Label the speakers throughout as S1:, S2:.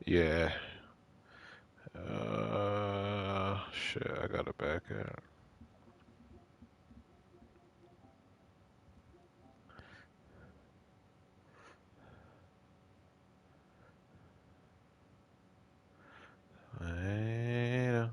S1: Yeah. Shit, I got it back out. Later.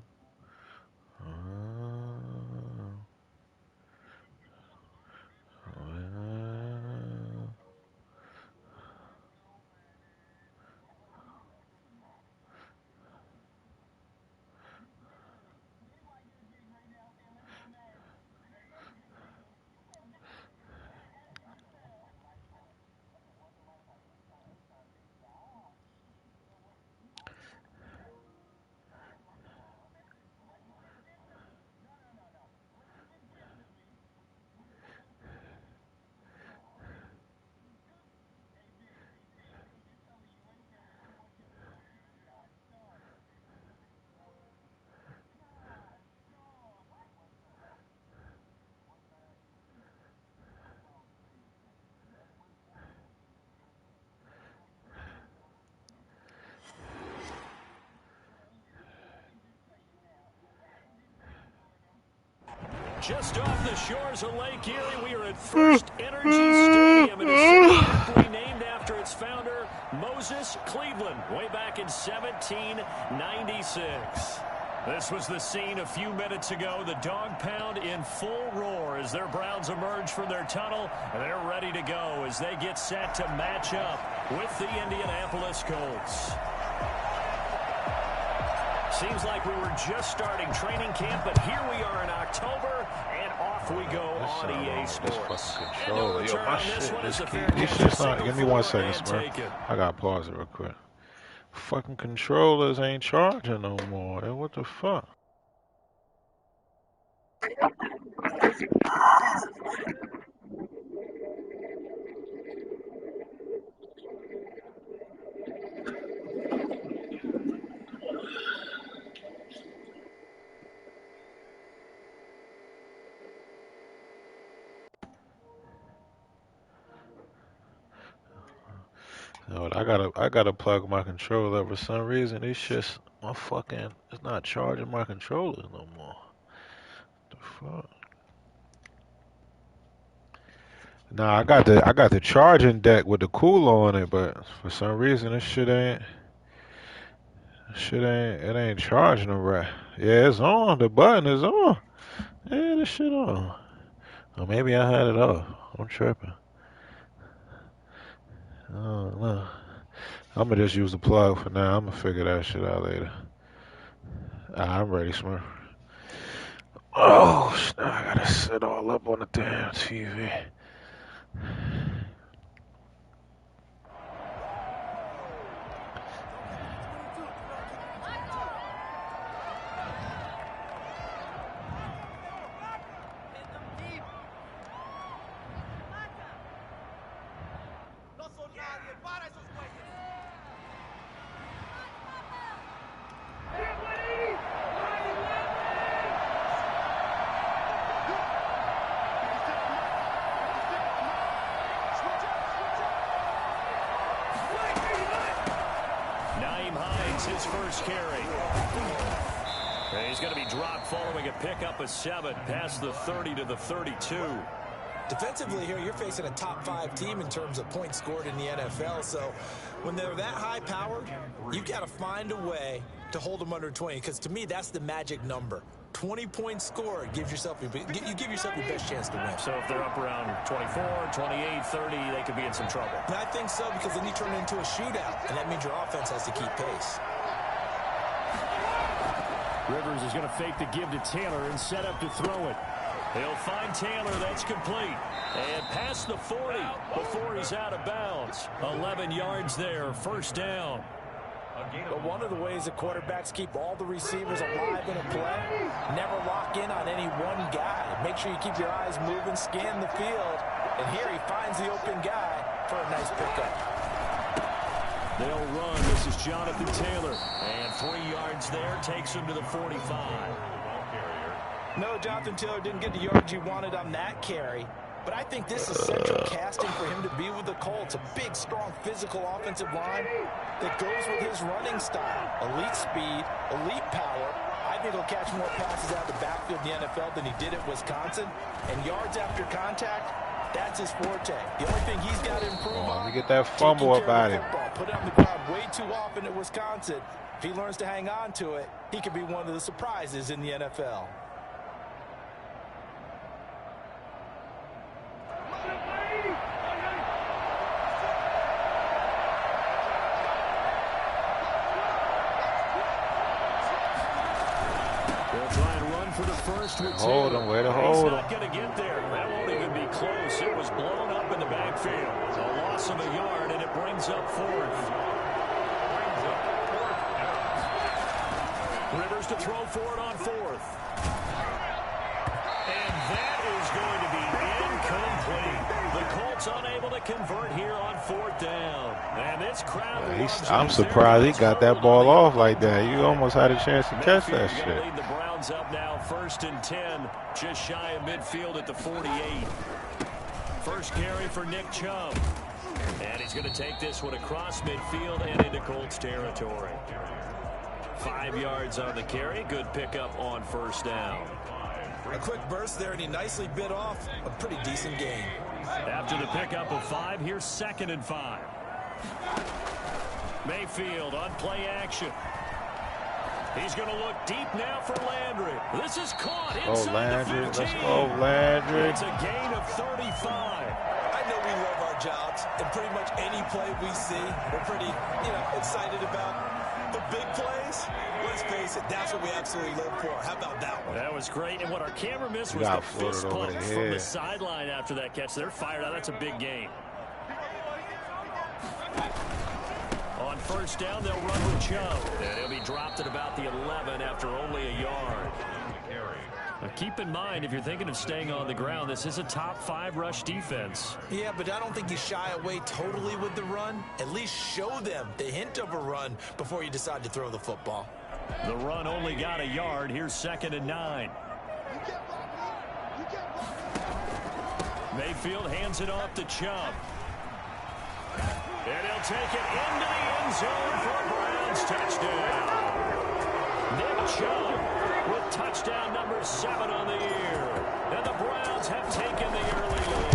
S2: Just off the shores of Lake Erie, we are at First Energy Stadium in a city aptly named after its founder, Moses Cleveland, way back in 1796. This was the scene a few minutes ago. The dog pound in full roar as their Browns emerge from their tunnel, and they're ready to go as they get set to match up with the Indianapolis Colts. Seems like we were just starting training camp, but here we are in October, and off we go on EA Sports.
S1: Yo, my shit, this key. These shit's not. Give me 1 second, Smurf. I gotta pause it real quick. Fucking controllers ain't charging no more. What the fuck? No, I gotta plug my controller up for some reason. It's just my fucking. It's not charging my controllers no more. The fuck? Nah, I got the charging deck with the cooler on it, but for some reason it ain't charging the right. Yeah, it's on. The button is on. Yeah, this shit on. Or maybe I had it off. I'm tripping. I don't know. I'm gonna just use the plug for now. I'm gonna figure that shit out later. I'm ready, Smurf. Oh, now I gotta sit all up on the damn TV.
S2: His first carry. And he's going to be dropped following a pickup of 7 past the 30 to the 32.
S3: Defensively here, you're facing a top-5 team in terms of points scored in the NFL. So when they're that high-powered, you've got to find a way to hold them under 20. Because to me, that's the magic number. 20 points scored gives yourself you give yourself your best chance to win.
S2: So if they're up around 24, 28, 30, they could be in some trouble.
S3: And I think so, because then you turn it into a shootout, and that means your offense has to keep pace.
S2: Rivers is going to fake the give to Taylor and set up to throw it. He'll find Taylor. That's complete. And past the 40 before he's out of bounds. 11 yards there. First down.
S3: But one of the ways that quarterbacks keep all the receivers alive in a play, never lock in on any one guy. Make sure you keep your eyes moving, scan the field. And here he finds the open guy for a nice pickup.
S2: They'll run. This is Jonathan Taylor. And 3 yards there takes him to the 45.
S3: No, Jonathan Taylor didn't get the yards he wanted on that carry. But I think this is central casting for him to be with the Colts. A big, strong, physical offensive line that goes with his running style. Elite speed, elite power. I think he'll catch more passes out of the backfield in the NFL than he did at Wisconsin. And yards after contact, that's his forte. The only thing he's got to improve on,
S1: you get that fumble about him.
S3: Put it on the ground way too often at Wisconsin. If he learns to hang on to it, he could be one of the surprises in the NFL.
S1: Hold him, way to hold him.
S2: He's not going to get there. That won't even be close. It was blown up in the backfield. A loss of a yard, and it brings up fourth. Rivers to throw for it on fourth. And that is going to be incomplete. The Colts unable to convert here on fourth down. And this crowd...
S1: I'm surprised he got that ball off like that. You almost had a chance to catch that shit.
S2: Lead the Browns up now, 1st and 10, just shy of midfield at the 48. First carry for Nick Chubb. And he's going to take this one across midfield and into Colts territory. 5 yards on the carry. Good pickup on first down.
S3: A quick burst there, and he nicely bit off a pretty decent gain.
S2: After the pickup of 5, here's 2nd and 5. Mayfield on play action. He's going to look deep now for Landry. This is caught inside the 15.
S1: Let's go, Landry.
S2: It's a gain of 35.
S3: I know we love our jobs, and pretty much any play we see, we're pretty, excited about. The big plays, let's face it, that's what we absolutely live for. How about that one?
S2: That was great, and what our camera missed was the fist pump from the sideline after that catch. They're fired out. That's a big gain. On first down, they'll run with Chubb. And he'll be dropped at about the 11 after only a yard. Now keep in mind, if you're thinking of staying on the ground, this is a top 5 rush defense.
S3: Yeah, but I don't think you shy away totally with the run. At least show them the hint of a run before you decide to throw the football.
S2: The run only got a yard. Here's 2nd and 9. Mayfield hands it off to Chubb. And he'll take it into the end zone for a Browns touchdown. Nick Chubb with touchdown number 7 on the year. And the Browns have taken the early lead.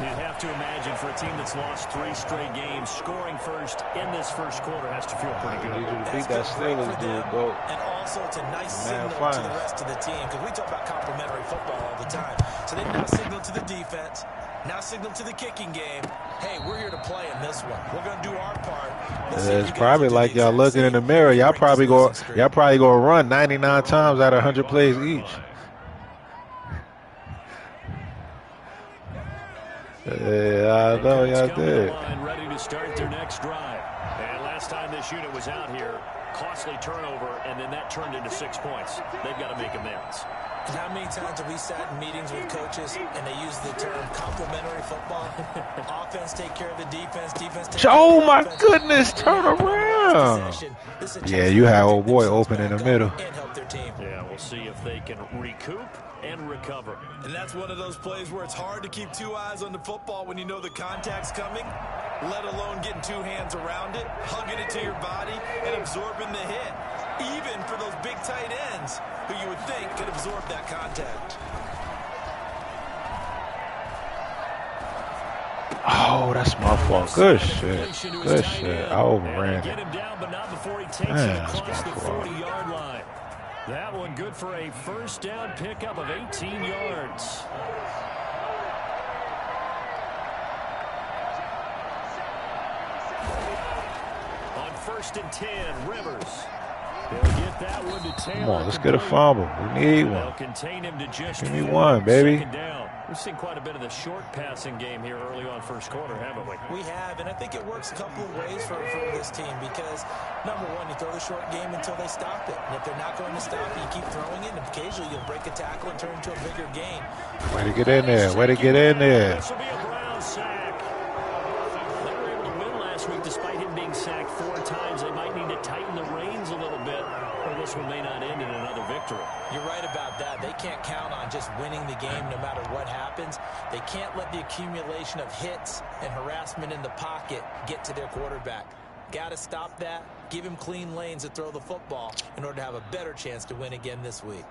S2: You'd have to imagine for a team that's lost 3 straight games, scoring first in this first quarter has to feel pretty good.
S1: You need to beat that Steelers dude, bro.
S3: And also it's a nice signal to the rest of the team, because we talk about complimentary football all the time. So they now signal to the defense, now signal to the kicking game. Hey, we're here to play in this one. We're going to do our part.
S1: It's probably like y'all looking in the mirror. Y'all probably go run 99 times out of 100 plays each. Yeah, I know y'all did.
S2: Ready to start their next drive. And last time this unit was out here, costly turnover, and then that turned into 6 points. They've got to make amends.
S3: And how many times have we sat in meetings with coaches and they use the term complementary football? Offense take care of the defense, defense take care of the offense.
S1: Goodness, turn around. Yeah, you had old boy open in the middle.
S3: And help their team.
S2: Yeah, we'll see if they can recoup and recover.
S3: And that's one of those plays where it's hard to keep 2 eyes on the football when you know the contact's coming, let alone getting 2 hands around it, hugging it to your body, and absorbing the hit. Even for those big tight ends who you would think could absorb that contact.
S1: Oh, that's my fault. Good shit. Good shit. I overran
S2: Get
S1: it.
S2: him down, but not before he takes it across the 40-yard line. That one good for a first down pickup of 18 yards. On 1st and 10, Rivers. They'll get that one to Taylor.
S1: Come on, let's get a fumble. We need one.
S2: They'll contain him to just
S1: Give me one, baby.
S2: Down. We've seen quite a bit of the short passing game here early on first quarter, haven't we?
S3: We have, and I think it works a couple of ways for this team because, number one, you throw the short game until they stop it. And if they're not going to stop it, you keep throwing it, and occasionally you'll break a tackle and turn into a bigger gain.
S1: Way to get in there. Way to get in there.
S2: This will be a Browns sack. They were able to win last week despite him being sacked 4 times. They might need to tighten the reins a little bit, or this one may not end in another victory.
S3: You're right about that. They can't count on just winning the game no matter what happens. They can't let the accumulation of hits and harassment in the pocket get to their quarterback. Got to stop that. Give him clean lanes to throw the football in order to have a better chance to win again this week.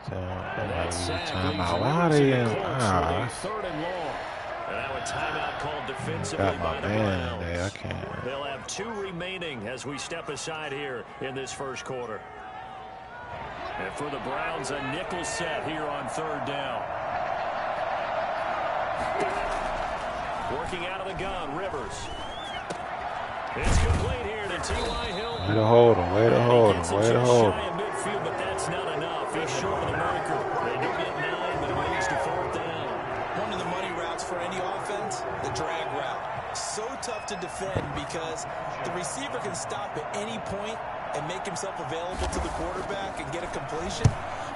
S1: Timeout. Why they in?
S2: Third and long. And now a timeout called defensively by the Browns.
S1: There. I can't.
S2: They'll have 2 remaining as we step aside here in this first quarter. And for the Browns, a nickel set here on 3rd down. Working out of the gun, Rivers. It's complete here to T.Y. Hilton.
S1: Way to hold him. Way to hold him. Way to hold him.
S2: Midfield, but that's not enough. He's short of the marker. They do get 9, but it moves to 4th down.
S3: One of the money routes for any offense, the drag route. So tough to defend because the receiver can stop at any point and make himself available to the quarterback and get a completion.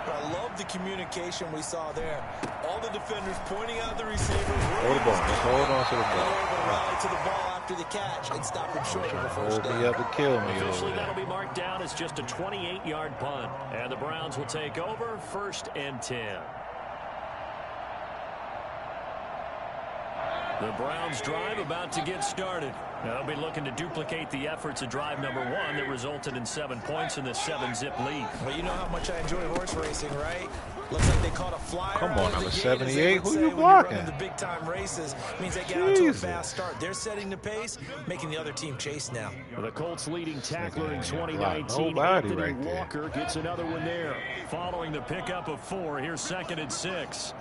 S3: But I love the communication we saw there. All the defenders pointing out the receiver.
S1: Hold the ball. Just hold on to the ball.
S3: Rally to the ball after the catch and stop him short of the first down.
S1: Hold me up to kill me.
S2: Officially, that'll be marked down as just a 28-yard punt. And the Browns will take over 1st and 10. The Browns drive about to get started. They'll be looking to duplicate the efforts of drive number 1 that resulted in 7 points in the 7-zip lead.
S3: Well, you know how much I enjoy horse racing, right? Looks like they caught a flyer.
S1: Come on, number 78. Who you
S3: blocking?
S1: blocking?
S3: The big-time races means they get out to a fast start. They're setting the pace, making the other team chase now.
S2: The Colts leading tackler in 2019,
S1: Nobody
S2: Anthony
S1: right there.
S2: Walker gets another one there. Following the pickup of 4, here's 2nd and 6.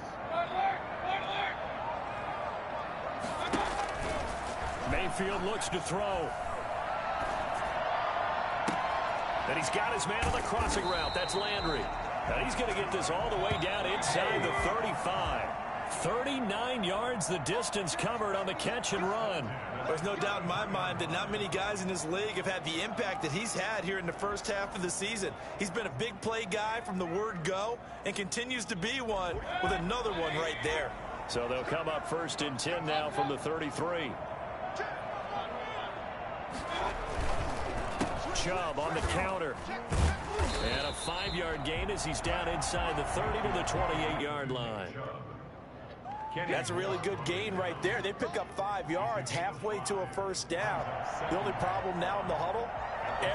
S2: Mayfield looks to throw. And he's got his man on the crossing route. That's Landry. And he's going to get this all the way down inside the 35. 39 yards the distance covered on the catch and run.
S3: There's no doubt in my mind that not many guys in this league have had the impact that he's had here in the first half of the season. He's been a big play guy from the word go and continues to be one with another one right there.
S2: So they'll come up 1st and 10 now from the 33. Chubb on the counter. And a 5-yard gain as he's down inside the 30 to the 28-yard line.
S3: That's a really good gain right there. They pick up 5 yards halfway to a first down. The only problem now in the huddle,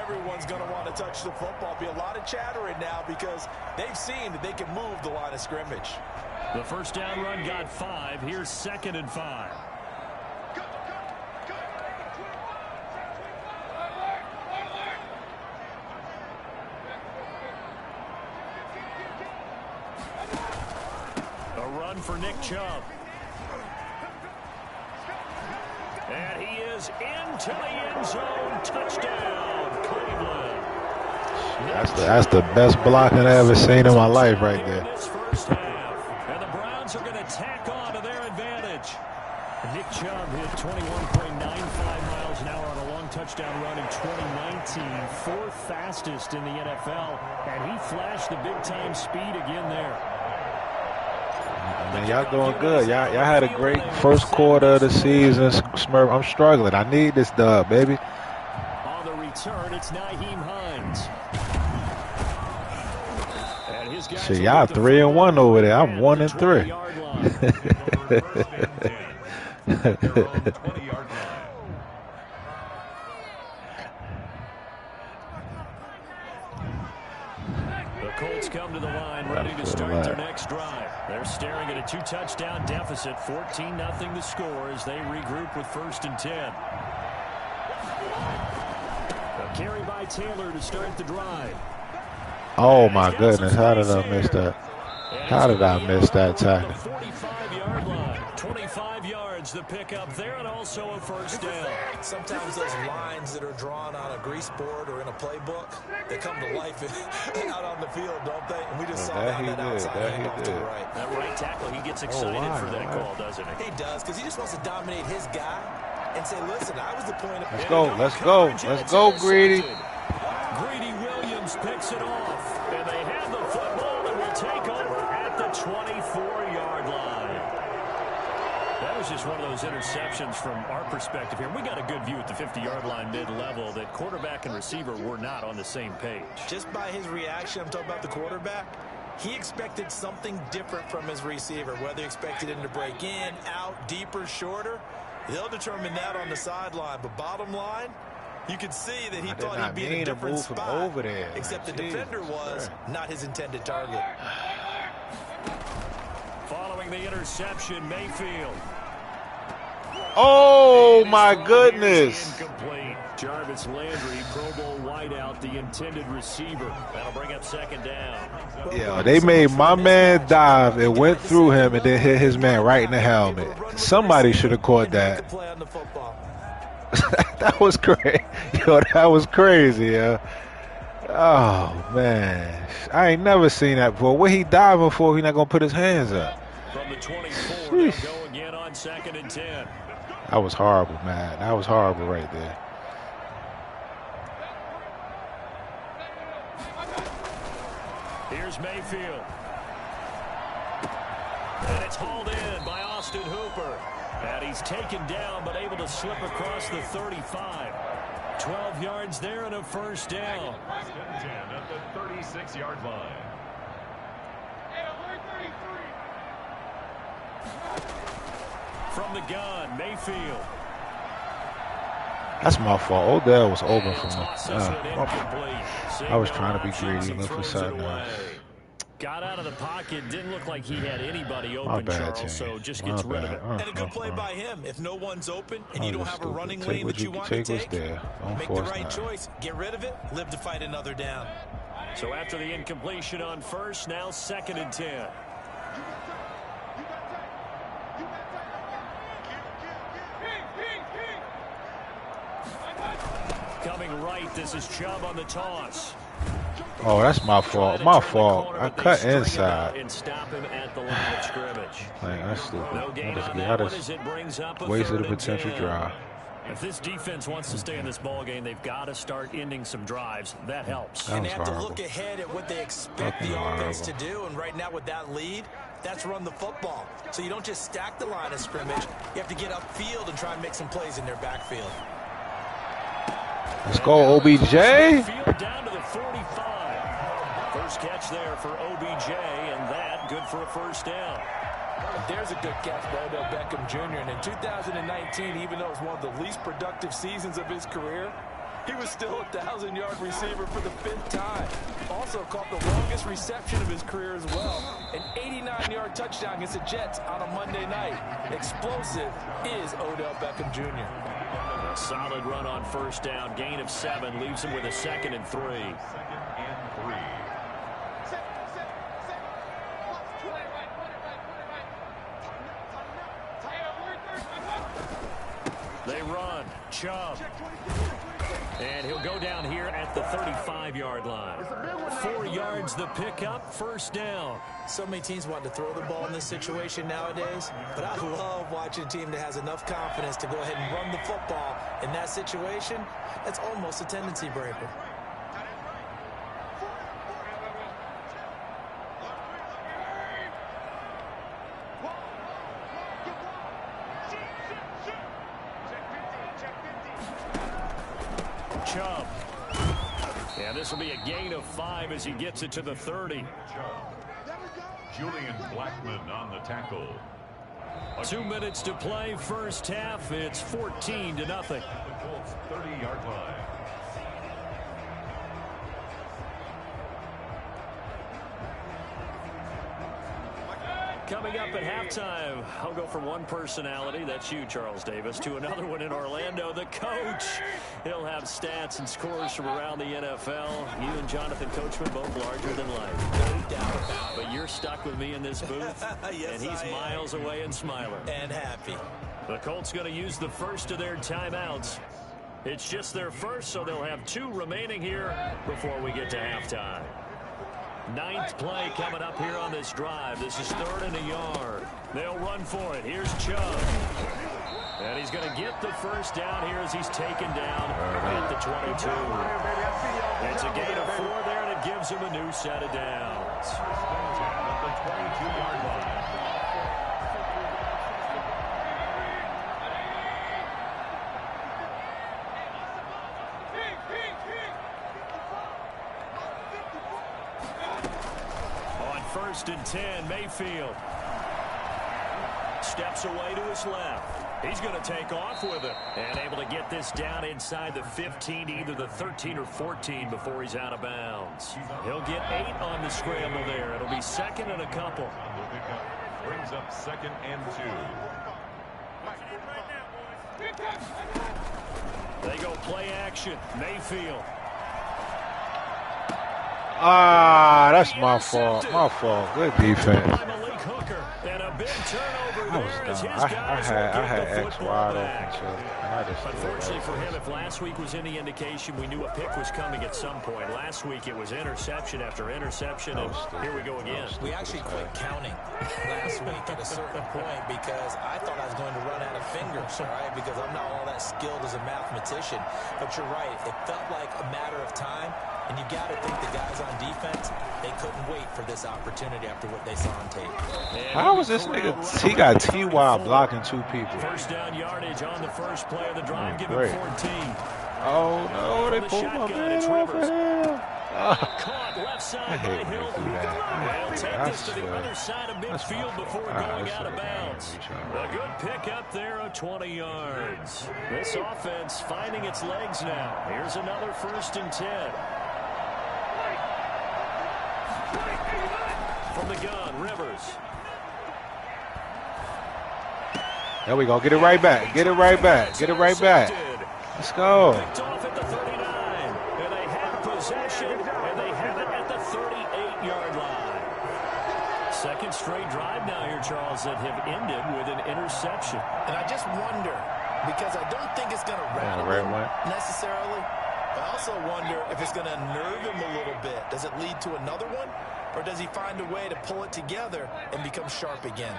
S3: everyone's going to want to touch the football. Be a lot of chattering now because they've seen that they can move the line of scrimmage.
S2: The first down run got 5. Here's 2nd and 5. For Nick Chubb. And he is into the end zone. Touchdown, Cleveland.
S1: That's the best blocking I ever seen in my life right there.
S2: This first half. And the Browns are going to tack on to their advantage. Nick Chubb hit 21.95 miles an hour on a long touchdown run in 2019. 4th fastest in the NFL. And he flashed the big-time speed again there.
S1: Man, y'all doing good. Y'all had a great first quarter of the season. Smurf, I'm struggling. I need this dub, baby.
S2: On the return, it's Nyheim Hines.
S1: Shit, y'all 3-1 over there. I'm 1-3.
S2: The Colts come to the line, ready to start their next drive. They're staring at a 2-touchdown deficit, 14-0 the score as they regroup with 1st and 10. A carry by Taylor to start the drive.
S1: Oh my goodness, how did I miss that? How did I miss that tackle?
S2: 45-yard line, 25 yards the pickup there, and also a first down.
S3: Sometimes those lines that are drawn on a grease board or in a playbook, they come to life out on the field, don't they? And we just saw that outside handoff to the right.
S2: That right tackle, he gets excited for that call, doesn't he?
S3: He does, because he just wants to dominate his guy and say, listen, I was the point of...
S1: Let's go, let's go, let's go, Greedy.
S2: Greedy Williams picks it off, and they have the football and will take over at the 24-yard line. That was just one of those those interceptions from our perspective here. We got a good view at the 50-yard line mid-level that quarterback and receiver were not on the same page.
S3: Just by his reaction, I'm talking about the quarterback, he expected something different from his receiver, whether he expected him to break in, out, deeper, shorter. They'll determine that on the sideline. But bottom line, you could see that he thought he'd be in a different spot,
S1: over there,
S3: except the defender was not his intended target.
S2: Following the interception, Mayfield.
S1: Oh, my goodness.
S2: Incomplete. Jarvis Landry, Pro Bowl wideout, the intended receiver. That'll bring up second down.
S1: Yeah, they made my man dive and went through him and then hit his man right in the helmet. Somebody should have caught that. That was crazy. Yo, that was crazy, yeah. Oh, man. I ain't never seen that before. What he diving for? He not going to put his hands up.
S2: From the 24, they'll go again on 2nd and 10.
S1: That was horrible, man. That was horrible right there.
S2: Here's Mayfield. And it's hauled in by Austin Hooper. And he's taken down but able to slip across the 35. 12 yards there and a first down.
S4: At the 36-yard line.
S2: From the gun, Mayfield.
S1: That's my fault. Odell was open for me. I was trying to be greedy and look for something else.
S2: Got out of the pocket. Didn't look like he had anybody open,
S1: My bad,
S2: Charles,
S1: team.
S2: so just gets rid of it.
S3: And a good play by him. If no one's open and you don't have a running lane that you want to take, make the right choice. Get rid of it. Live to fight another down.
S2: So after the incompletion on first, now 2nd and 10. Coming right, this is Chubb on the toss.
S1: Oh, that's my fault. My fault. I cut inside.
S2: And stop him at the line of scrimmage.
S1: Man, that's stupid.
S2: No gain on
S1: I
S2: that one as
S1: just
S2: it brings up a
S1: wasted a
S2: 3rd and
S1: potential
S2: 10.
S1: drive.
S2: If this defense wants to stay in this ball game, they've got to start ending some drives. That helps.
S1: That
S3: And
S1: was
S3: they have to
S1: horrible.
S3: look ahead at what they expect the offense to do. And right now with that lead, that's run the football. So you don't just stack the line of scrimmage. You have to get upfield and try and make some plays in their backfield.
S1: Let's go, OBJ.
S2: Down to the 45. First catch there for OBJ, and that good for a first down.
S3: There's a good catch by Odell Beckham Jr. And in 2019, even though it was one of the least productive seasons of his career, he was still a 1,000-yard receiver for the 5th time. Also caught the longest reception of his career as well. An 89-yard touchdown against the Jets on a Monday night. Explosive is Odell Beckham Jr.
S2: A solid run on first down. Gain of 7 leaves him with a 2nd and 3. They run. Chubb. And he'll go down here at the 35-yard line. 4 yards the pickup, first down.
S3: So many teams want to throw the ball in this situation nowadays, but I love watching a team that has enough confidence to go ahead and run the football in that situation. That's almost a tendency breaker.
S2: Chubb. And this will be a gain of 5 as he gets it to the 30.
S4: Julian Blackman on the tackle.
S2: 2 minutes to play, first half. It's 14-0.
S4: The Colts 30-yard line.
S2: Coming up at halftime, I'll go from one personality, that's you, Charles Davis, to another one in Orlando, the coach. He'll have stats and scores from around the NFL. You and Jonathan Coachman both larger than life.
S3: No doubt about it.
S2: But you're stuck with me in this booth,
S3: Yes,
S2: and he's miles away and smiling.
S3: And happy.
S2: The Colts going to use the first of their timeouts. It's just their first, so they'll have 2 remaining here before we get to halftime. 9th play coming up here on this drive. This is 3rd and a yard. They'll run for it. Here's Chubb. And he's going to get the first down here as he's taken down at the 22. It's a gain of 4 there, and it gives him a new set of downs.
S4: At the 22-yard line.
S2: 1st and 10. Mayfield steps away to his left. He's going to take off with it and able to get this down inside the 15, either the 13 or 14 before he's out of bounds. He'll get 8 on the scramble there. It'll be 2nd and a couple.
S4: Brings up 2nd and 2.
S2: They go play action. Mayfield.
S1: Ah, that's my fault. My fault. Good defense.
S2: And a big turnover
S1: I
S2: there as
S1: was
S2: his
S1: dumb.
S2: guys
S1: I had
S2: will get the
S1: X
S2: football
S1: wide
S2: back.
S1: open, so I just
S2: Unfortunately for him, if last week was any indication, we knew a pick was coming at some point. Last week it was interception after interception, and here we go again.
S3: We actually quit counting last week at a certain point because I thought I was going to run out of fingers, all right, because I'm not all that skilled as a mathematician. But you're right. It felt like a matter of time, and you got to think the guys on defense, they couldn't wait for this opportunity after what they saw on tape.
S1: How was this nigga? He got T.Y. blocking 2 people.
S2: First down yardage on the first play of the drive, give it 14.
S1: Oh, no, they pulled my man off of him.
S2: Caught left side
S1: I hate
S2: by
S1: when
S2: Hill.
S1: they do that.
S2: They'll take
S1: I
S2: this to the
S1: swear.
S2: other side of midfield before going out of bounds. A good pick up there of 20 yards. This offense finding its legs now. Here's another 1st and 10. From the gun, Rivers.
S1: There we go. Get it right back. Get it right back. Get it right back. Let's go.
S2: Picked off at the 39. And they have possession, and they have it at the 38-yard line. Second straight drive now here, Charles, that have ended with an interception.
S3: And I just wonder, because I don't think it's going to rattle him necessarily. I also wonder if it's going to nerve him a little bit. Does it lead to another one? Or does he find a way to pull it together and become sharp again?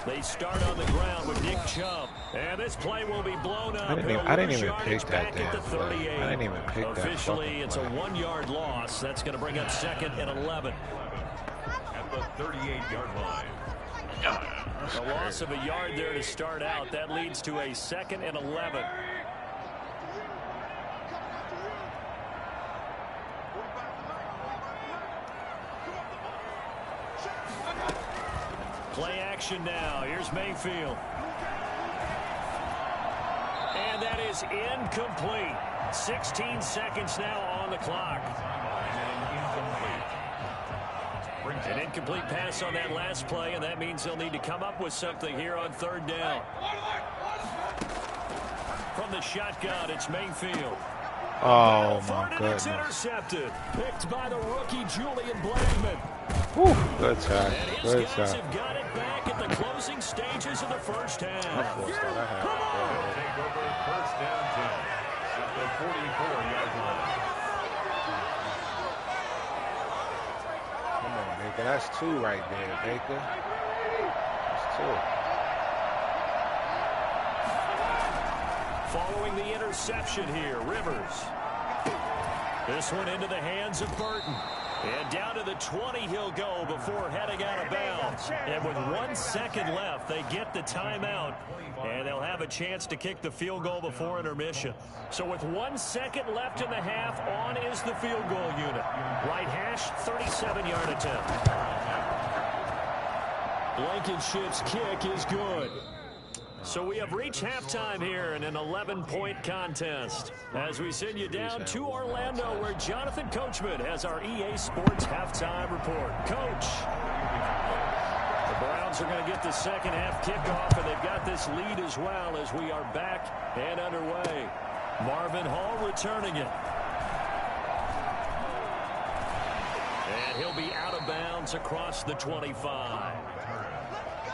S2: They start on the ground with Nick Chubb. And this play will be blown up.
S1: I didn't even pick that damn play. I didn't even pick that.
S2: Officially, it's a 1-yard loss. That's going to bring up 2nd and 11.
S4: At the 38-yard line.
S2: A loss of a yard there to start out. That leads to a 2nd and 11. Play action now. Here's Mayfield. And that is incomplete. 16 seconds now on the clock. An incomplete pass on that last play, and that means they'll need to come up with something here on 3rd down. From the shotgun, it's Mayfield.
S1: Oh, my goodness.
S2: Intercepted. Picked by the rookie, Julian Blackman.
S1: Whew, good time.
S2: And his
S1: Good
S2: guys
S1: time.
S2: have got it back at the closing stages of the first half.
S4: Take over 1st down 10 at the 44-yard line.
S1: Come on, Baker. That's 2 right there, Baker. That's 2.
S2: Following the interception here, Rivers. This one into the hands of Burton. And down to the 20 he'll go before heading out of bounds. And with 1 second left, they get the timeout. And they'll have a chance to kick the field goal before intermission. So with 1 second left in the half, on is the field goal unit. Right hash, 37-yard attempt. Blankenship's kick is good. So we have reached halftime here in an 11-point contest. As we send you down to Orlando, where Jonathan Coachman has our EA Sports halftime report. Coach. The Browns are going to get the second half kickoff, and they've got this lead as well as we are back and underway. Marvin Hall returning it. And he'll be out of bounds across the 25.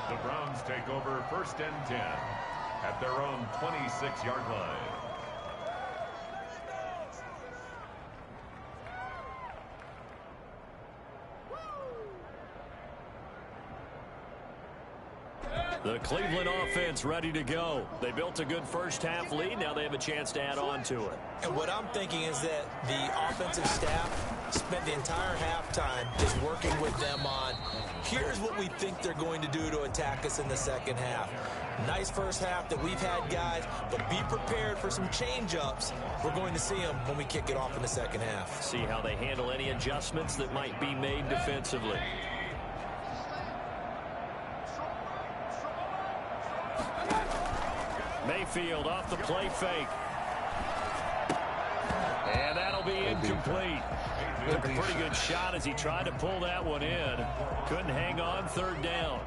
S4: The Browns take over 1st and 10 at their own 26-yard line.
S2: The Cleveland offense ready to go. They built a good first half lead. Now they have a chance to add on to it.
S3: And what I'm thinking is that the offensive staff spent the entire halftime just working with them on, here's what we think they're going to do to attack us in the second half. Nice first half that we've had, guys, but be prepared for some change-ups. We're going to see them when we kick it off in the second half.
S2: See how they handle any adjustments that might be made defensively. Mayfield off the play fake. And that'll be incomplete. Took a pretty good shot as he tried to pull that one in. Couldn't hang on third down.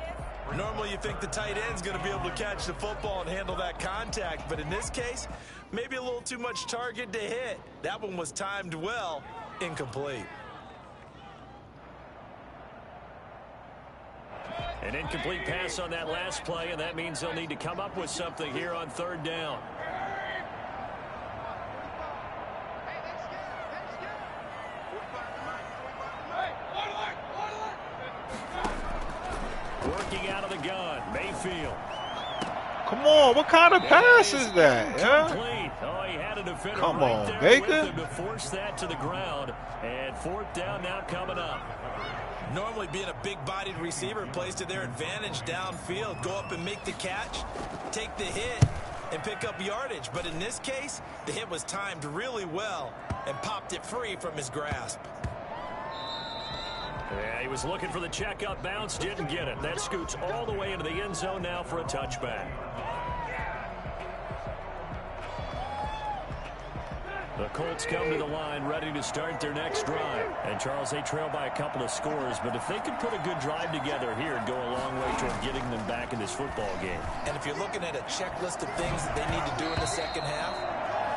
S3: Normally you think the tight end's going to be able to catch the football and handle that contact, but in this case, maybe a little too much target to hit. That one was timed well, incomplete.
S2: An incomplete pass on that last play, and that means they'll need to come up with something here on third down. Working out of the gun, Mayfield.
S1: Come on, what kind of pass is that?
S2: Complete. Oh, he had a defender
S1: Come
S2: right
S1: on,
S2: there
S1: Baker.
S2: with him to force that to the ground. And fourth down now coming up.
S3: Normally being a big-bodied receiver plays to their advantage downfield. Go up and make the catch, take the hit, and pick up yardage. But in this case, the hit was timed really well and popped it free from his grasp.
S2: Yeah, he was looking for the checkup bounce, didn't get it. That scoots all the way into the end zone now for a touchback. The Colts come to the line ready to start their next drive. And, Charles, they trail by a couple of scores, but if they can put a good drive together here and go a long way toward getting them back in this football game.
S3: And if you're looking at a checklist of things that they need to do in the second half,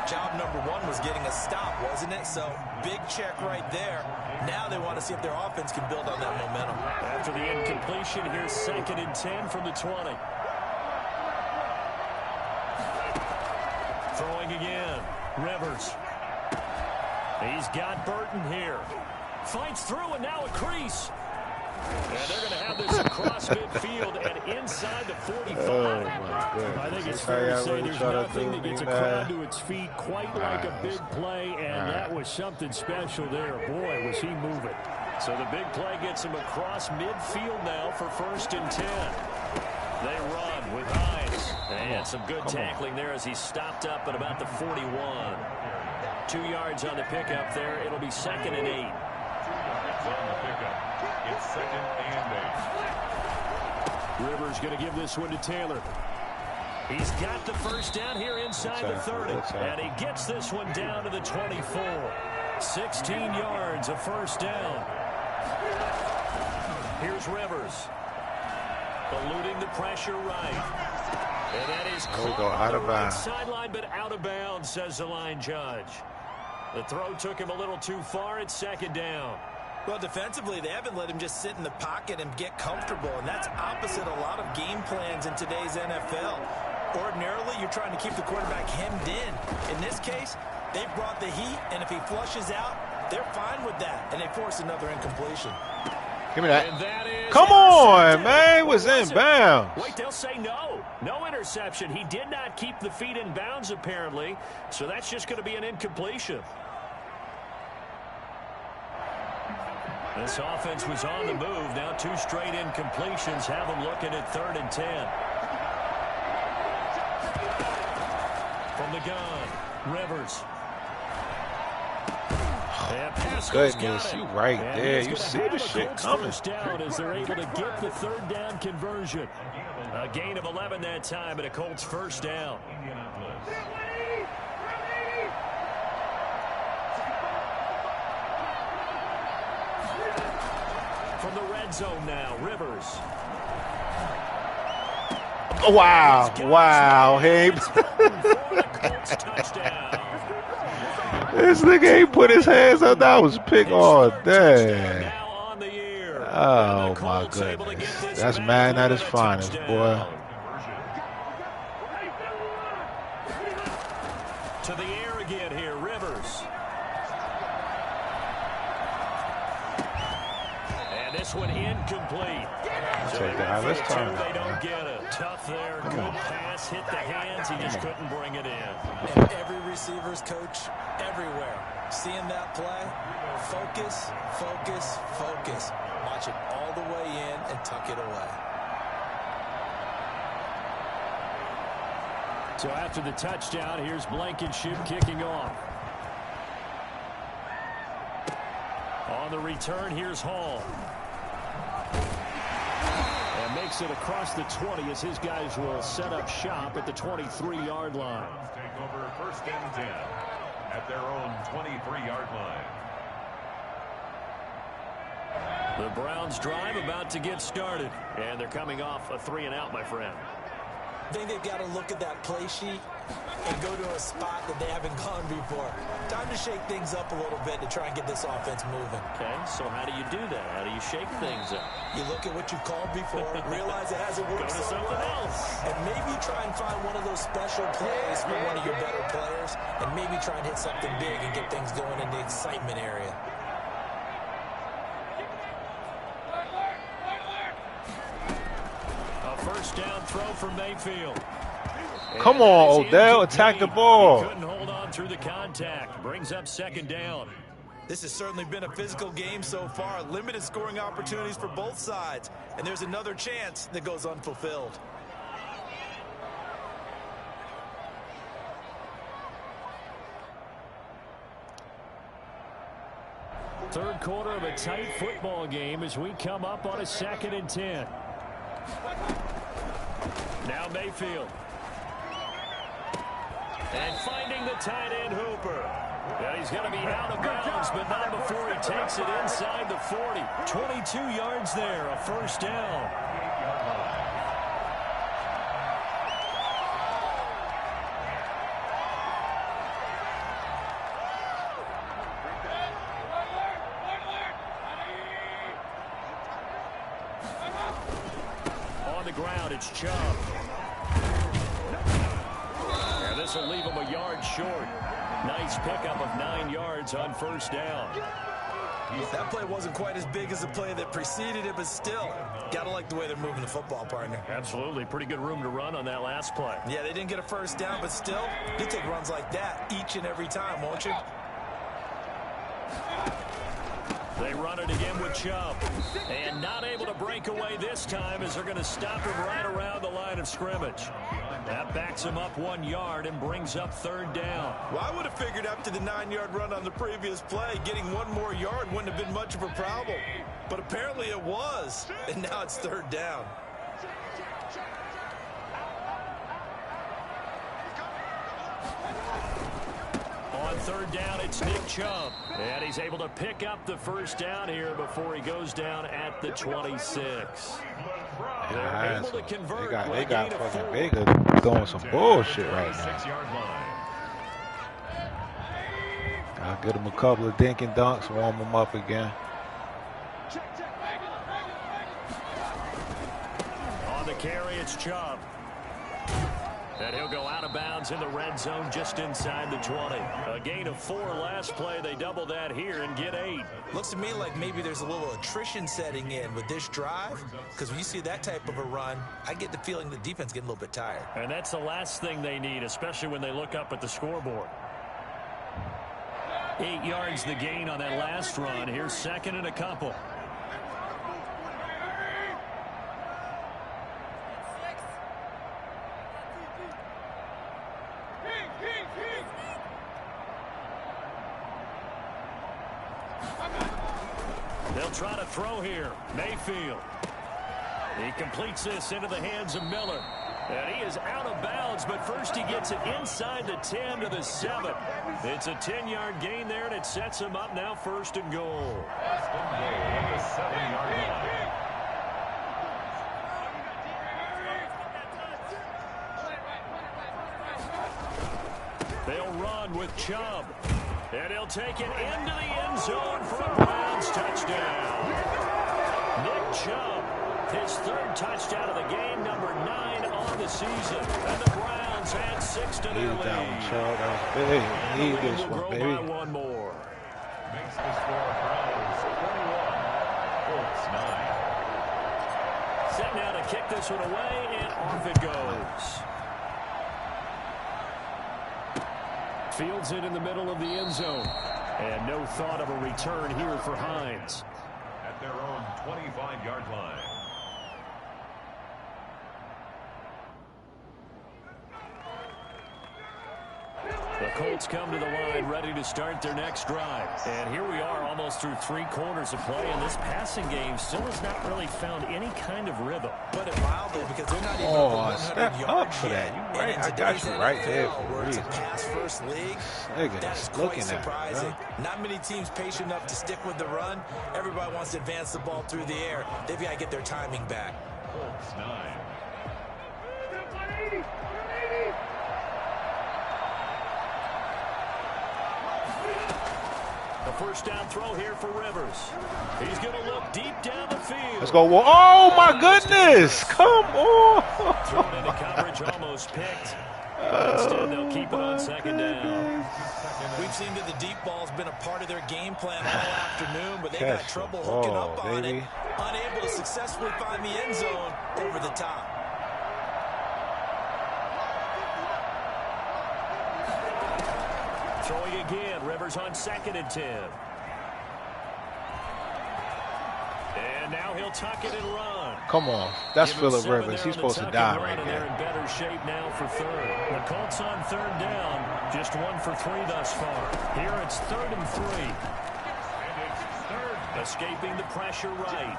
S3: job number one was getting a stop, wasn't it? So, big check right there. Now they want to see if their offense can build on that momentum.
S2: After the incompletion, here's 2nd and 10 from the 20. Throwing again. Rivers. He's got Burton here. Fights through, and now a crease. And they're going to have this across midfield and inside the 45.
S1: Oh, my goodness.
S2: I think it's fair to say there's nothing that gets a crowd to its feet quite like a big play, and that was something special there. Boy, was he moving. So the big play gets him across midfield now for 1st and 10. They run with Hines. And some good tackling there as he stopped up at about the 41. 2 yards on the pickup there. It'll be 2nd and 8.
S4: On the pickup. It's 2nd and 8.
S2: Rivers going to give this one to Taylor. He's got the first down here inside the 30. And he gets this one down to the 24. 16 yards of first down. Here's Rivers. Eluding the pressure right. And that is
S1: out of bounds.
S2: Sideline, but out of bounds, says the line judge. The throw took him a little too far. It's 2nd down.
S3: Well, defensively, they haven't let him just sit in the pocket and get comfortable, and that's opposite a lot of game plans in today's NFL. Ordinarily, you're trying to keep the quarterback hemmed in. In this case, they brought the heat, and if he flushes out, they're fine with that, and they force another incompletion.
S1: Give me that. Come on, man. It was in bounds.
S2: Wait, they'll say no. No interception. He did not keep the feet in bounds, apparently, so that's just going to be an incompletion. This offense was on the move. Now 2 straight incompletions have them looking at 3rd and 10. From the gun, Rivers.
S1: Goodness, you right there. You see the shit coming.
S2: First down as they're able to get the 3rd down conversion. A gain of 11 that time, and a Colts first down. From the red zone now, Rivers.
S1: Oh, wow. Wow, Habe. This nigga ain't put his hands up. That was a pick all day. Oh, my goodness. That's Madden at his finest, boy.
S2: To the air again here, Rivers. And this one incomplete.
S1: Take that. Let's turn
S2: they don't get it. tough there. Good pass, hit the hands. He just couldn't bring it in.
S3: And every receiver's coach everywhere. Seeing that play, focus, focus, focus. Watch it all the way in and tuck it away.
S2: So after the touchdown, here's Blankenship kicking off. On the return, here's Hall. And makes it across the 20 as his guys will set up shop at the 23-yard line.
S4: Take over 1st and 10 at their own 23-yard line.
S2: The Browns drive about to get started. And they're coming off a 3-and-out, my friend.
S3: I think they've got to look at that play sheet and go to a spot that they haven't gone before. Time to shake things up a little bit to try and get this offense moving.
S2: Okay, so how do you do that? How do you shake things up?
S3: You look at what you've called before, realize it hasn't worked so
S2: something
S3: well,
S2: else.
S3: and maybe try and find one of those special plays for one of your better players, and maybe try and hit something big and get things going in the excitement area.
S2: First down throw for Mayfield.
S1: Come on, Odell, attack the ball.
S2: He couldn't hold on through the contact. Brings up 2nd down.
S3: This has certainly been a physical game so far. Limited scoring opportunities for both sides. And there's another chance that goes unfulfilled.
S2: Third quarter of a tight football game as we come up on a 2nd and 10. Now Mayfield. And finding the tight end Hooper. Yeah, he's going to be out of bounds, but not before he takes it inside the 40. 22 yards there, a 1st down. On the ground, it's Chubb. And this will leave him a yard short. Nice pickup of 9 yards on 1st down.
S3: That play wasn't quite as big as the play that preceded it, but still, gotta like the way they're moving the football, partner.
S2: Absolutely. Pretty good room to run on that last play.
S3: Yeah, they didn't get a 1st down, but still, you take runs like that each and every time, won't you?
S2: They run it again with Chubb. And not able to break away this time as they're going to stop him right around the line of scrimmage. That backs him up 1 yard and brings up 3rd down.
S3: Well, I would have figured after the 9-yard run on the previous play, getting 1 more yard wouldn't have been much of a problem. But apparently it was. And now it's 3rd down.
S2: On 3rd down, it's Nick Chubb. And he's able to pick up the 1st down here before he goes down at the 26. They're able to convert.
S1: They got fucking Baker doing some bullshit right now. I'll get him a couple of dink and dunks, warm him up again.
S2: On the carry, it's Chubb. And he'll go out of bounds in the red zone just inside the 20. A gain of 4 last play. They double that here and get 8.
S3: Looks to me like maybe there's a little attrition setting in with this drive, because when you see that type of a run, I get the feeling the defense getting a little bit tired.
S2: And that's the last thing they need, especially when they look up at the scoreboard. 8 yards the gain on that last run. Here's 2nd and a couple. They'll try to throw here. Mayfield. He completes this into the hands of Miller. And he is out of bounds, but first he gets it inside the 10 to the 7. It's a 10-yard gain there, and it sets him up now 1st and goal. They'll run with Chubb. And he'll take it into the end zone for a Browns touchdown. Nick Chubb, his 3rd touchdown of the game, number 9 on the season. And the Browns add 6 to their lead.
S1: That was big. Need this one, baby.
S2: By 1 more.
S4: Makes the score Browns 21, Colts 9.
S2: Set now to kick this one away, and off it goes. Fields it in the middle of the end zone. And no thought of a return here for Hines.
S4: At their own 25-yard line.
S2: The Colts come to the line ready to start their next drive. And here we are almost through 3 quarters of play, and this passing game still has not really found any kind of rhythm.
S3: But it mildly because they're not even over 100 yards
S1: for that.
S3: yet.
S1: You right. I got you right there for
S3: it's a pass-first league. That's quite surprising. Not many teams patient enough to stick with the run. Everybody wants to advance the ball through the air. They've got to get their timing back.
S4: Colts 9.
S2: The first down throw here for Rivers. He's going to look deep down the field.
S1: Let's go. Oh, my goodness. Come on.
S2: Thrown into coverage, almost picked. But instead, they'll keep it on second down.
S3: We've seen that the deep ball's been a part of their game plan all afternoon, but they got trouble hooking up on it. Unable to successfully find the end zone over the top.
S2: Throwing again, Rivers on 2nd and 10. And now he'll tuck it and run.
S1: Come on. That's Phillip Rivers. He's supposed to die right there.
S2: They're in better shape now for 3rd. The Colts on 3rd down. Just 1 for 3 thus far. Here it's 3rd and 3. Escaping the pressure right.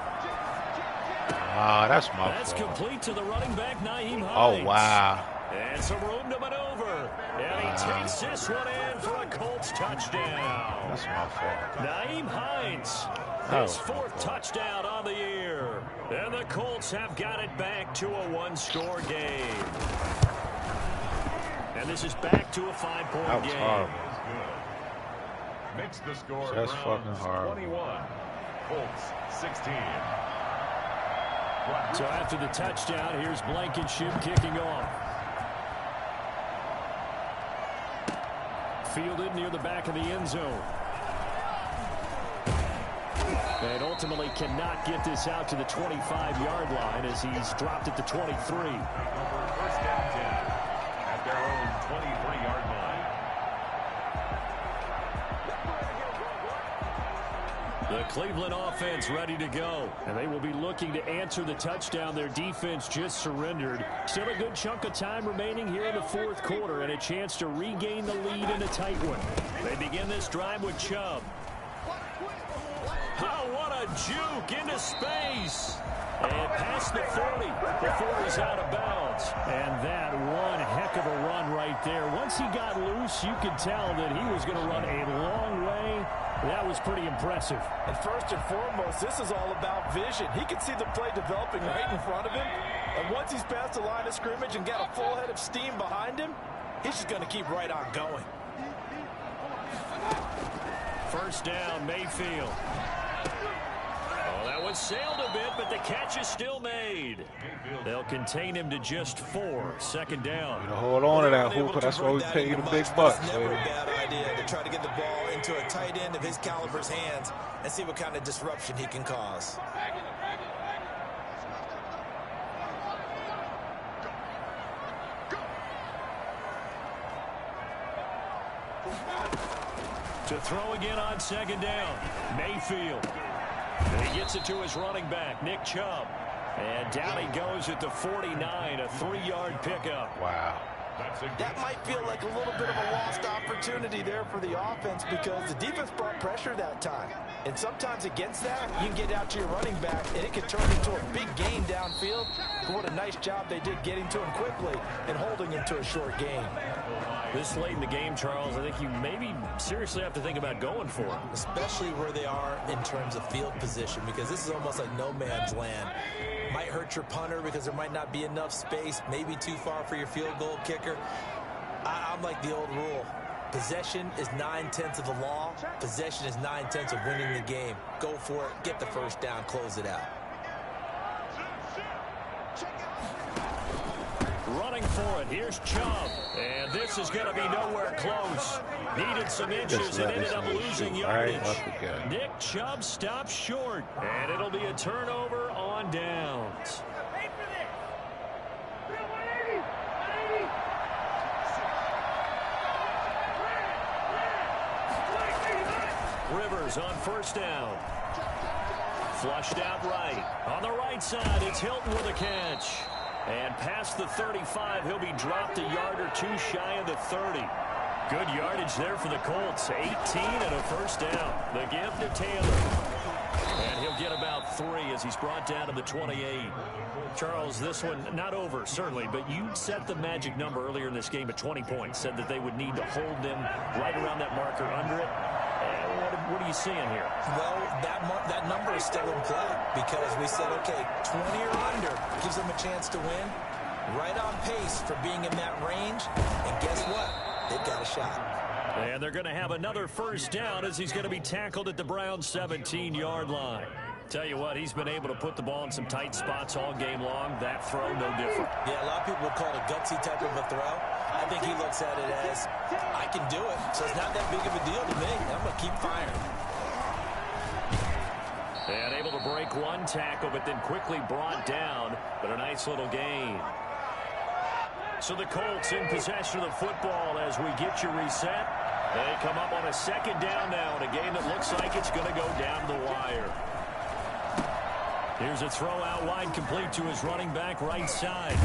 S1: That's my
S2: That's
S1: fault.
S2: complete to the running back, Nyheim Hines.
S1: Oh, wow.
S2: And some room to maneuver. And he takes this one in for a Colts touchdown.
S1: That's my fault.
S2: Nyheim Hines, his 4th touchdown on the year. And the Colts have got it back to a 1-score game. And this is back to a 5-point
S1: That was
S2: game.
S1: horrible.
S4: Makes the score
S1: That's
S4: Browns
S1: fucking horrible.
S4: 21. Colts 16.
S2: So after the touchdown, here's Blankenship kicking off. Fielded near the back of the end zone. And ultimately cannot get this out to the 25-yard line as he's dropped it to 23.
S4: First and 10 at their own 23-yard line.
S2: The Cleveland offense ready to go. And they will be looking to answer the touchdown their defense just surrendered. Still a good chunk of time remaining here in the 4th quarter and a chance to regain the lead in a tight one. They begin this drive with Chubb. Oh, what a juke into space. And past the 40 before he's out of bounds. And that one heck of a run right there. Once he got loose, you could tell that he was going to run a long way. That was pretty impressive.
S3: And first and foremost, this is all about vision. He can see the play developing right in front of him. And once he's past the line of scrimmage and got a full head of steam behind him, he's just going to keep right on going.
S2: First down, Mayfield. Oh, that was sailed a bit, but the catch is still made. They'll contain him to just 4. Second down.
S1: You know, hold on to that hooper. That's why we pay you the big bucks.
S3: It's never a bad idea to try to get the ball into a tight end of his caliber's hands and see what kind of disruption he can cause.
S2: To throw again on second down. Mayfield. And he gets it to his running back, Nick Chubb. And down he goes at the 49, a 3-yard pickup.
S1: Wow.
S3: That might feel like a little bit of a lost opportunity there for the offense because the defense brought pressure that time. And sometimes against that, you can get out to your running back, and it can turn into a big gain downfield. But what a nice job they did getting to him quickly and holding him to a short gain.
S2: This late in the game, Charles, I think you maybe seriously have to think about going for it.
S3: Especially where they are in terms of field position, because this is almost like no man's land. Might hurt your punter because there might not be enough space, maybe too far for your field goal kicker. I'm like the old rule. Possession is 9/10 of the law. Possession is 9/10 of winning the game. Go for it, get the first down, close it out.
S2: Running for it. Here's Chubb. And this is going to be nowhere close. Needed some inches and ended up losing yardage. Nick Chubb stops short. And it'll be a turnover on downs. Rivers on first down. Flushed out right. On the right side, it's Hilton with a catch. And past the 35, he'll be dropped a yard or two shy of the 30. Good yardage there for the Colts. 18 and a first down. The give to Taylor. And he'll get about 3 as he's brought down to the 28. Charles, this one not over, certainly, but you set the magic number earlier in this game at 20 points. Said that they would need to hold them right around that marker under it. What are you seeing here?
S3: Well, that number is still in play because we said, okay, 20 or under gives them a chance to win. Right on pace for being in that range. And guess what? They've got a shot.
S2: And they're going to have another first down as he's going to be tackled at the Browns' 17-yard line. Tell you what, he's been able to put the ball in some tight spots all game long. That throw, no different.
S3: Yeah, a lot of people would call it a gutsy type of a throw. I think he looks at it as, I can do it, so it's not that big of a deal to me. I'm going to keep firing.
S2: And able to break one tackle, but then quickly brought down, but a nice little gain. So the Colts in possession of the football as we get you reset. They come up on a second down now in a game that looks like it's going to go down the wire. Here's a throw out wide, complete to his running back right side.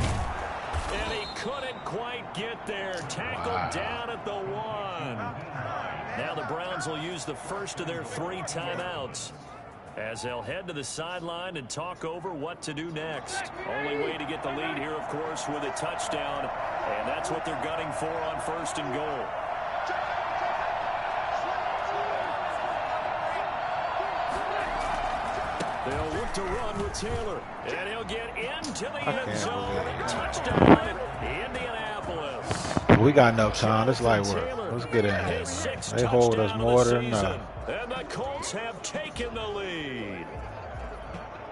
S2: And he couldn't quite get there. Tackled down at the 1. Now the Browns will use the first of their 3 timeouts as they'll head to the sideline and talk over what to do next. Only way to get the lead here, of course, with a touchdown. And that's what they're gunning for on first and goal. They'll look to run with Taylor. And he'll get into the end zone. Touchdown, Indianapolis.
S1: We got enough time. It's light work. Let's get in here, man. They hold us more than enough.
S2: And the Colts have taken the lead.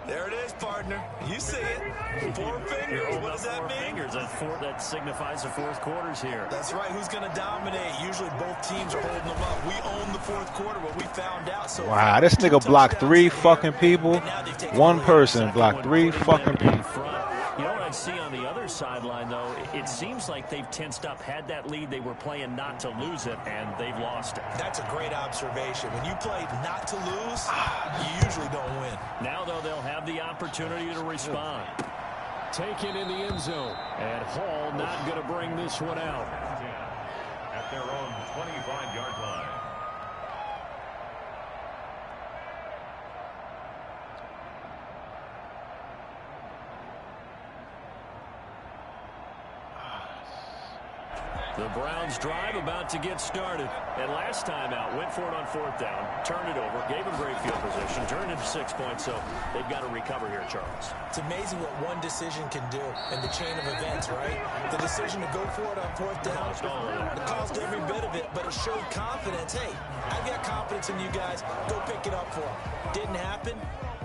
S3: There it is, partner. You see it. 4 fingers. What does that mean?
S2: Fingers. That signifies the fourth quarter's here.
S3: That's right. Who's going to dominate? Usually both teams are holding them up. We own the fourth quarter, but we found out. So
S1: wow, this nigga blocked 3 fucking people. One person blocked 3 fucking people.
S2: You know what I see on the other sideline, though? It seems like they've tensed up, had that lead. They were playing not to lose it, and they've lost it.
S3: That's a great observation. When you play not to lose, you usually don't win.
S2: Now, though, they'll have the opportunity to respond. Taken in the end zone. And Hall not going to bring this one out.
S4: At their own 25-yard line.
S2: The Browns drive about to get started. And last time out, went for it on 4th down, turned it over, gave them great field position, turned it to 6 points, so they've got to recover here, Charles.
S3: It's amazing what one decision can do in the chain of events, right? The decision to go for it on 4th down, it caused every bit of it, but it showed confidence. Hey, I've got confidence in you guys. Go pick it up for them. Didn't happen.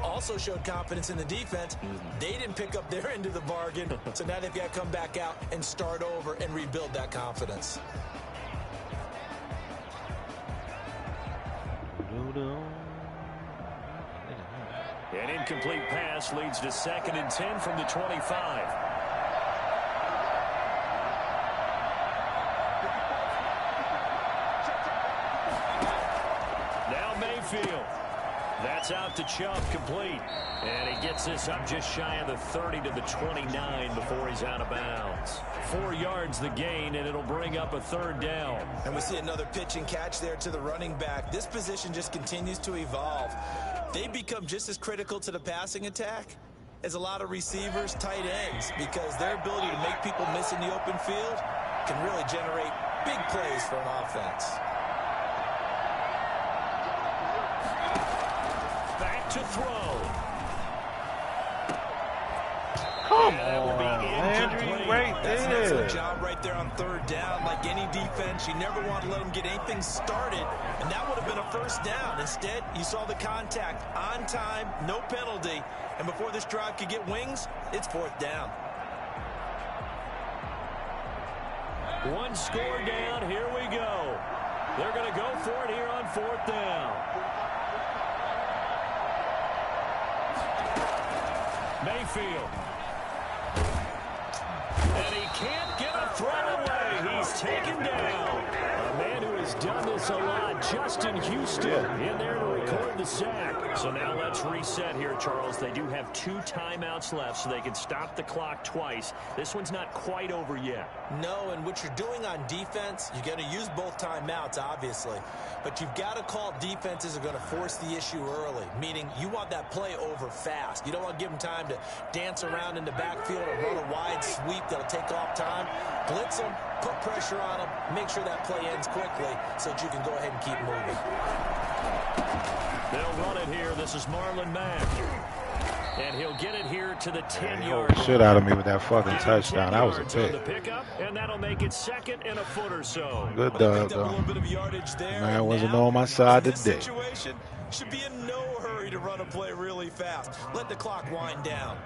S3: Also showed confidence in the defense. They didn't pick up their end of the bargain, so now they've got to come back out and start over and rebuild that confidence.
S2: An incomplete pass leads to 2nd and 10 from the 25. Now Mayfield. That's out to Chubb, complete. And he gets this up just shy of the 30 to the 29 before he's out of bounds. 4 yards the gain, and it'll bring up a 3rd down.
S3: And we see another pitch and catch there to the running back. This position just continues to evolve. They become just as critical to the passing attack as a lot of receivers, tight ends, because their ability to make people miss in the open field can really generate big plays for an offense.
S2: To throw.
S1: Come on, Landry, right there.
S3: That's an excellent job right there on 3rd down. Like any defense, you never want to let them get anything started, and that would have been a first down. Instead, you saw the contact on time, no penalty, and before this drive could get wings, it's 4th down.
S2: One score down. Here we go. They're going to go for it here on 4th down. Mayfield. And he can't get a throw away. He's taken down. A man who has done this a lot. Justin Houston in there to record the sack. So now let's reset here, Charles. They do have 2 timeouts left, so they can stop the clock twice. This one's not quite over yet.
S3: No, and what you're doing on defense, you're going to use both timeouts, obviously. But you've got to call defenses are going to force the issue early, meaning you want that play over fast. You don't want to give them time to dance around in the backfield or run a wide sweep that'll take off time. Blitz them, put pressure on them, make sure that play ends quickly so that you can go ahead and keep moving.
S2: They'll run it here. This is Marlon Mack. And he'll get it here to the 10-yard line.
S1: Shit out of me with that fucking touchdown. That was a pick.
S2: And that'll make it 2nd and a foot or so.
S1: Good dog, though. Man wasn't on my side today.
S3: Should be in no hurry to run a play really fast. Let the clock wind down.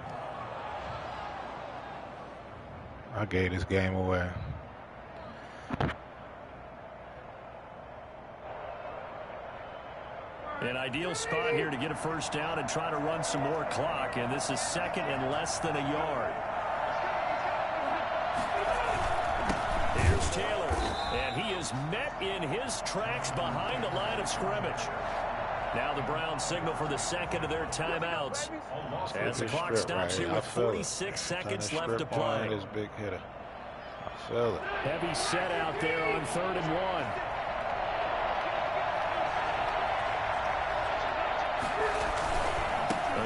S1: I gave this game away.
S2: An ideal spot here to get a first down and try to run some more clock. And this is 2nd and less than a yard. Here's Taylor. And he is met in his tracks behind the line of scrimmage. Now the Browns signal for the 2nd of their timeouts. As the clock stops here with 46 seconds left to play.
S1: This big hitter. I feel it.
S2: Heavy set out there on 3rd and 1.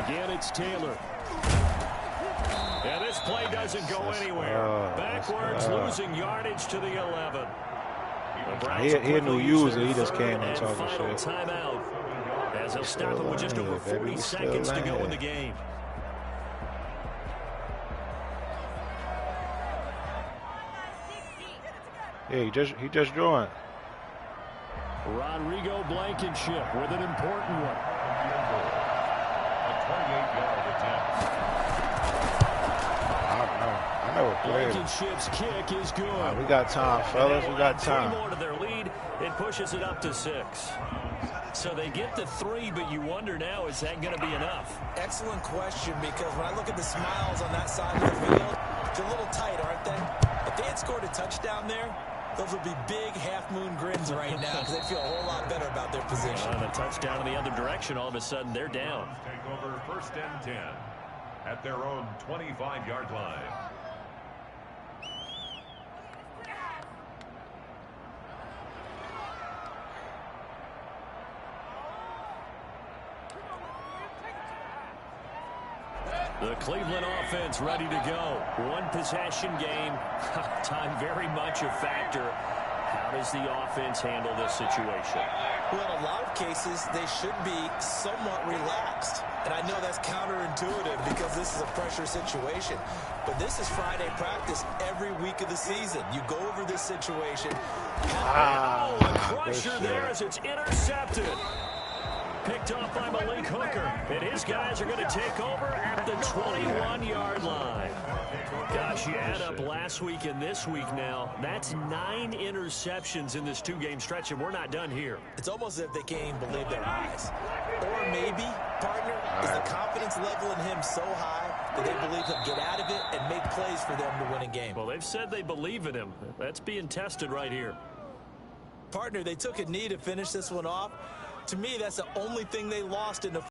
S2: Again, it's Taylor. And this play doesn't go anywhere. Backwards, losing yardage to the 11.
S1: He knew user. He just came and talking shit.
S2: Timeout. As they'll stop it with just over 40 seconds to go in the game.
S1: Yeah, he just joined.
S2: Rodrigo Blankenship with an important one.
S4: A 28-yard attempt.
S1: I never played.
S2: Blankenship's kick is good.
S1: We got time, fellas. We got time.
S2: 3 more to their lead. It pushes it up to 6. So they get the 3, but you wonder now, is that going to be enough?
S3: Excellent question, because when I look at the smiles on that side of the field, they're a little tight, aren't they? If they had scored a touchdown there, those would be big half-moon grins right now because they feel a whole lot better about their position.
S2: And a touchdown in the other direction, all of a sudden they're down.
S4: Take over 1st and 10 at their own 25-yard line.
S2: The Cleveland offense ready to go. 1 possession game. Time very much a factor. How does the offense handle this situation?
S3: Well, in a lot of cases, they should be somewhat relaxed. And I know that's counterintuitive because this is a pressure situation. But this is Friday practice every week of the season. You go over this situation.
S2: A crusher there as it's intercepted. Picked off by Malik Hooker. And his guys are going to take over at the 21-yard line. Gosh, you add up last week and this week now. That's 9 interceptions in this 2-game stretch, and we're not done here.
S3: It's almost as if they can't even believe their eyes. Or maybe, partner, is the confidence level in him so high that they believe he'll get out of it and make plays for them to win a game.
S2: Well, they've said they believe in him. That's being tested right here.
S3: Partner, they took a knee to finish this one off. To me, that's the only thing they lost in the